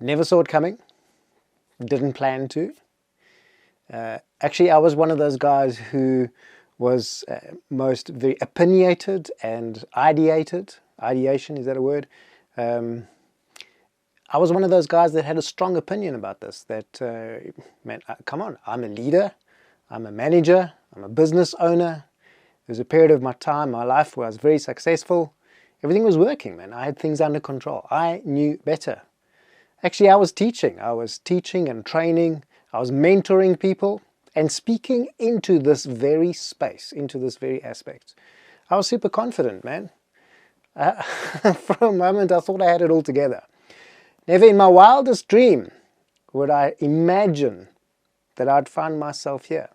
Never saw it coming, didn't plan to. Actually, I was one of those guys who was most very opinionated and ideated. Ideation, is that a word? I was one of those guys that had a strong opinion about this, that, man, come on, I'm a leader, I'm a manager, I'm a business owner. There was a period of my time, my life, where I was very successful. Everything was working, man. I had things under control. I knew better. Actually, I was teaching. I was teaching and training. I was mentoring people and speaking into this very space, into this very aspect. I was super confident, man. For a moment, I thought I had it all together. Never in my wildest dream would I imagine that I'd find myself here.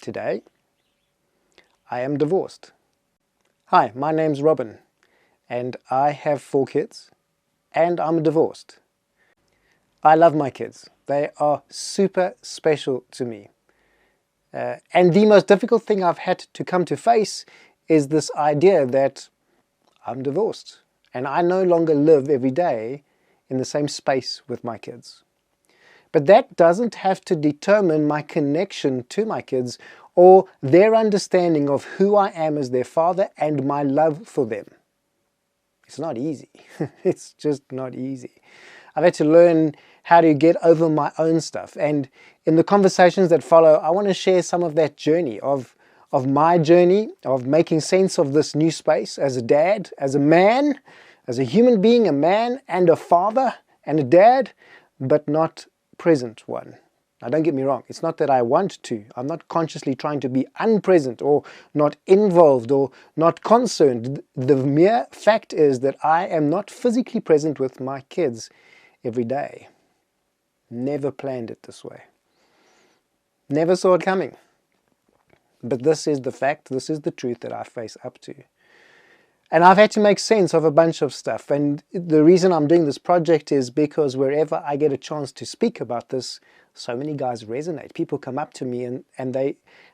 Today, I am divorced. Hi, my name's Robin, and I have 4 kids, and I'm divorced. I love my kids. They are super special to me. And the most difficult thing I've had to come to face is this idea that I'm divorced, and I no longer live every day in the same space with my kids. But that doesn't have to determine my connection to my kids or their understanding of who I am as their father and my love for them. It's not easy. It's just not easy. I've had to learn how to get over my own stuff. And in the conversations that follow, I want to share some of that journey, of my journey, of making sense of this new space as a dad, as a man, as a human being, a man and a father and a dad, but not present one. Now, don't get me wrong. It's not that I want to. I'm not consciously trying to be unpresent or not involved or not concerned. The mere fact is that I am not physically present with my kids every day. Never planned it this way. Never saw it coming. But this is the fact, this is the truth that I face up to. And I've had to make sense of a bunch of stuff. And the reason I'm doing this project is because wherever I get a chance to speak about this, so many guys resonate. People come up to me and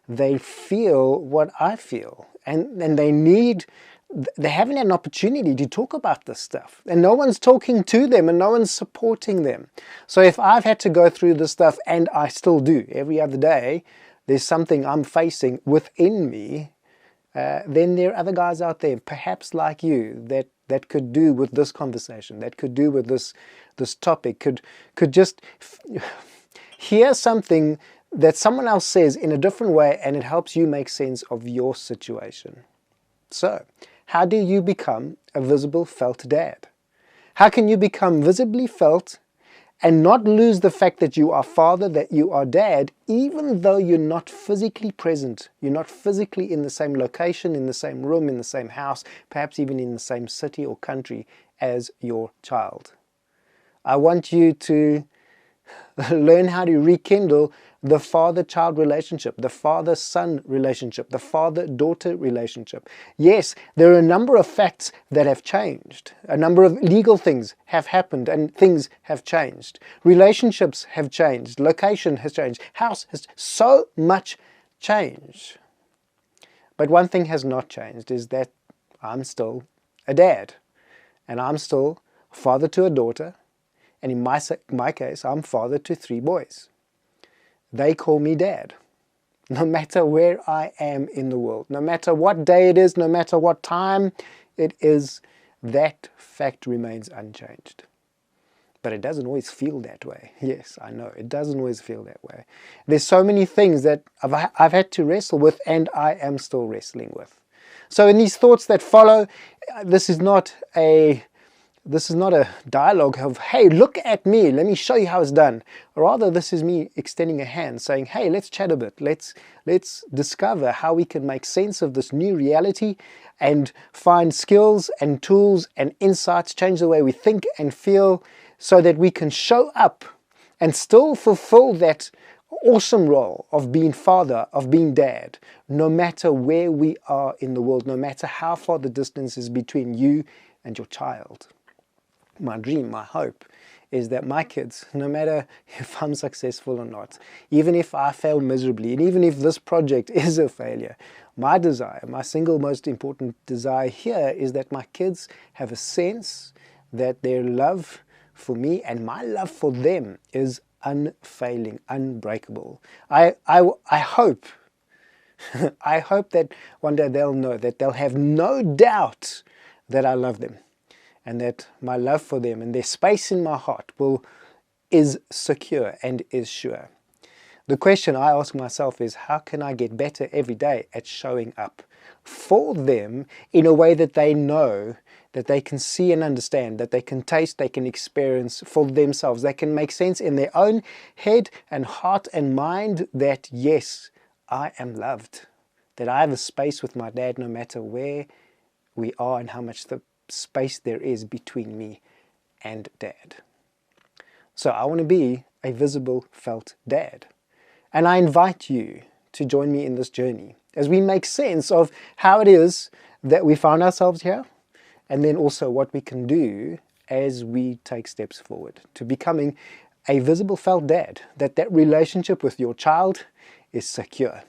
they feel what I feel. And they haven't had an opportunity to talk about this stuff. And no one's talking to them and no one's supporting them. So if I've had to go through this stuff, and I still do every other day, there's something I'm facing within me, then there are other guys out there, perhaps like you, that could do with this conversation, that could do with this topic, could just hear something that someone else says in a different way, and it helps you make sense of your situation. So, how do you become a visible, felt dad? How can you become visibly felt and not lose the fact that you are father, that you are dad, even though you're not physically present, you're not physically in the same location, in the same room, in the same house, perhaps even in the same city or country as your child? I want you to learn how to rekindle the father-child relationship, the father-son relationship, the father-daughter relationship. Yes, there are a number of facts that have changed. A number of legal things have happened and things have changed. Relationships have changed. Location has changed. House has so much changed. But one thing has not changed, is that I'm still a dad. And I'm still father to a daughter. And in my case, I'm father to 3 boys. They call me dad. No matter where I am in the world, no matter what day it is, no matter what time it is, that fact remains unchanged. But it doesn't always feel that way. Yes, I know, it doesn't always feel that way. There's so many things that I've had to wrestle with, and I am still wrestling with. So in these thoughts that follow, this is not a dialogue of, hey, look at me, let me show you how it's done. Rather, this is me extending a hand saying, hey, let's chat a bit. Let's discover how we can make sense of this new reality and find skills and tools and insights, change the way we think and feel, so that we can show up and still fulfill that awesome role of being father, of being dad, no matter where we are in the world, no matter how far the distance is between you and your child. My dream, my hope, is that my kids, no matter if I'm successful or not, even if I fail miserably, and even if this project is a failure, my desire, my single most important desire here, is that my kids have a sense that their love for me and my love for them is unfailing, unbreakable. I hope, I hope that one day they'll know, that they'll have no doubt that I love them, and that my love for them and their space in my heart is secure and is sure. The question I ask myself is, how can I get better every day at showing up for them in a way that they know, that they can see and understand, that they can taste, they can experience for themselves. They can make sense in their own head and heart and mind that, yes, I am loved, that I have a space with my dad no matter where we are and how much the space there is between me and dad. So I want to be a visible, felt dad. And I invite you to join me in this journey as we make sense of how it is that we found ourselves here, and then also what we can do as we take steps forward to becoming a visible, felt dad, that relationship with your child is secure,